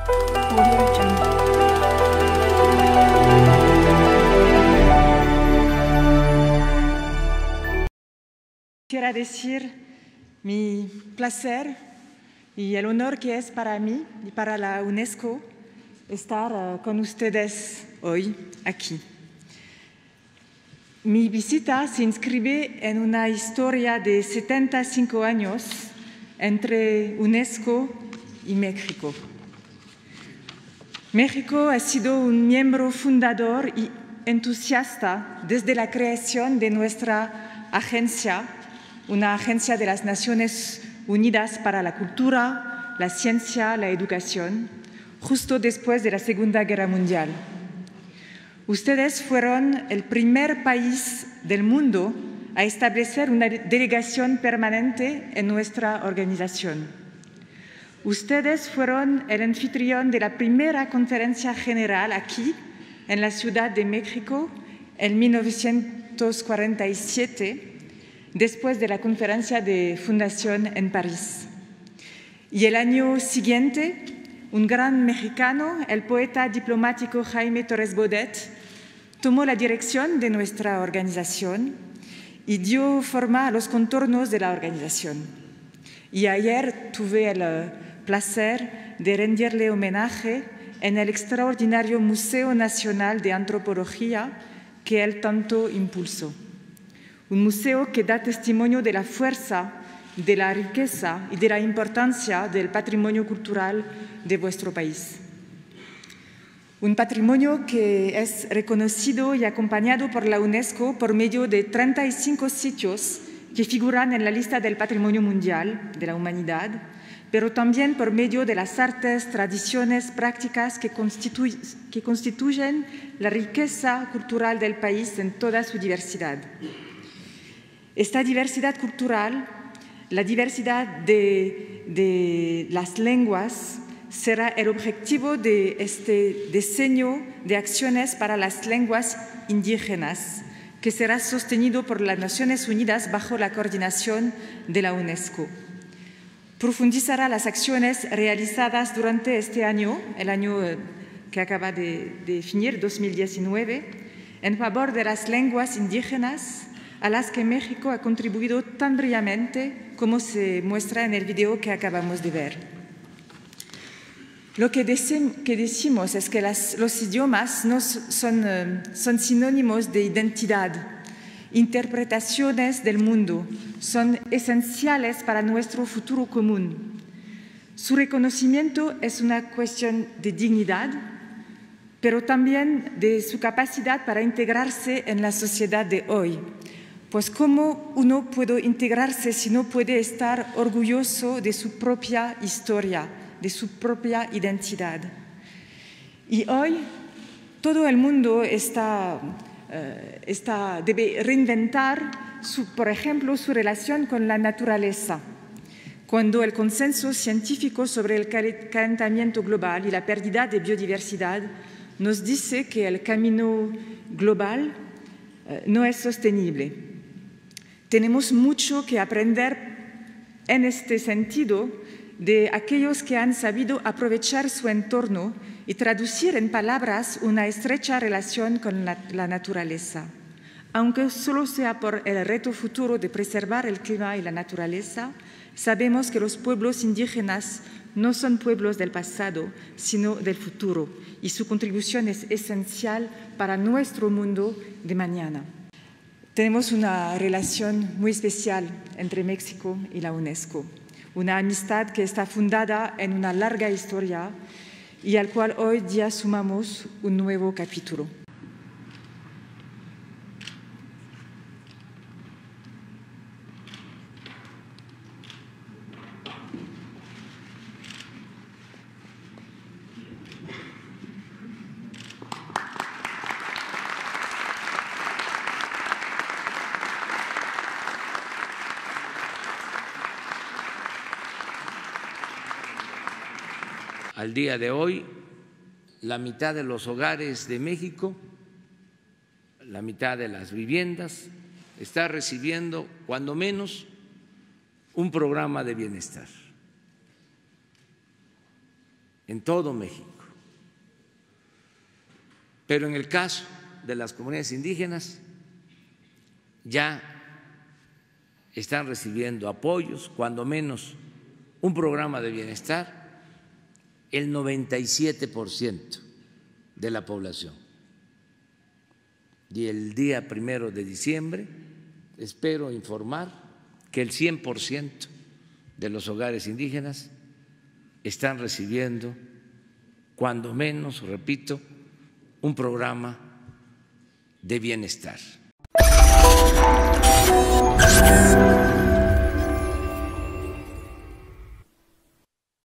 Audio Jungle. Quisiera decir mi placer y el honor que es para mí y para la UNESCO estar con ustedes hoy aquí. Mi visita se inscribe en una historia de 75 años entre UNESCO y México. México ha sido un miembro fundador y entusiasta desde la creación de nuestra agencia, una agencia de las Naciones Unidas para la Cultura, la Ciencia, la Educación, justo después de la Segunda Guerra Mundial. Ustedes fueron el primer país del mundo a establecer una delegación permanente en nuestra organización. Ustedes fueron el anfitrión de la primera conferencia general aquí, en la Ciudad de México, en 1947, después de la conferencia de fundación en París. Y el año siguiente, un gran mexicano, el poeta diplomático Jaime Torres Bodet, tomó la dirección de nuestra organización y dio forma a los contornos de la organización. Y ayer tuve el placer de rendirle homenaje en el extraordinario Museo Nacional de Antropología que él tanto impulsó. Un museo que da testimonio de la fuerza, de la riqueza y de la importancia del patrimonio cultural de vuestro país. Un patrimonio que es reconocido y acompañado por la UNESCO por medio de 35 sitios que figuran en la lista del Patrimonio Mundial de la Humanidad, pero también por medio de las artes, tradiciones, prácticas que constituyen la riqueza cultural del país en toda su diversidad. Esta diversidad cultural, la diversidad de las lenguas, será el objetivo de este diseño de acciones para las lenguas indígenas, que será sostenido por las Naciones Unidas bajo la coordinación de la UNESCO. Profundizará las acciones realizadas durante este año, el año que acaba de finir, 2019, en favor de las lenguas indígenas, a las que México ha contribuido tan brillantemente como se muestra en el video que acabamos de ver. Lo que decimos es que los idiomas no son sinónimos de identidad, interpretaciones del mundo, son esenciales para nuestro futuro común. Su reconocimiento es una cuestión de dignidad, pero también de su capacidad para integrarse en la sociedad de hoy. Pues ¿cómo uno puede integrarse si no puede estar orgulloso de su propia historia, de su propia identidad? Y hoy todo el mundo debe reinventar, por ejemplo, su relación con la naturaleza. Cuando el consenso científico sobre el calentamiento global y la pérdida de biodiversidad nos dice que el camino global no es sostenible. Tenemos mucho que aprender en este sentido de aquellos que han sabido aprovechar su entorno y traducir en palabras una estrecha relación con la naturaleza. Aunque solo sea por el reto futuro de preservar el clima y la naturaleza, sabemos que los pueblos indígenas no son pueblos del pasado, sino del futuro, y su contribución es esencial para nuestro mundo de mañana. Tenemos una relación muy especial entre México y la UNESCO, una amistad que está fundada en una larga historia y al cual hoy día sumamos un nuevo capítulo. Al día de hoy, la mitad de los hogares de México, la mitad de las viviendas, está recibiendo cuando menos un programa de bienestar. en todo México. Pero en el caso de las comunidades indígenas ya están recibiendo apoyos, cuando menos un programa de bienestar, el 97% de la población. Y el día 1 de diciembre espero informar que el 100% de los hogares indígenas están recibiendo, cuando menos, repito, un programa de bienestar.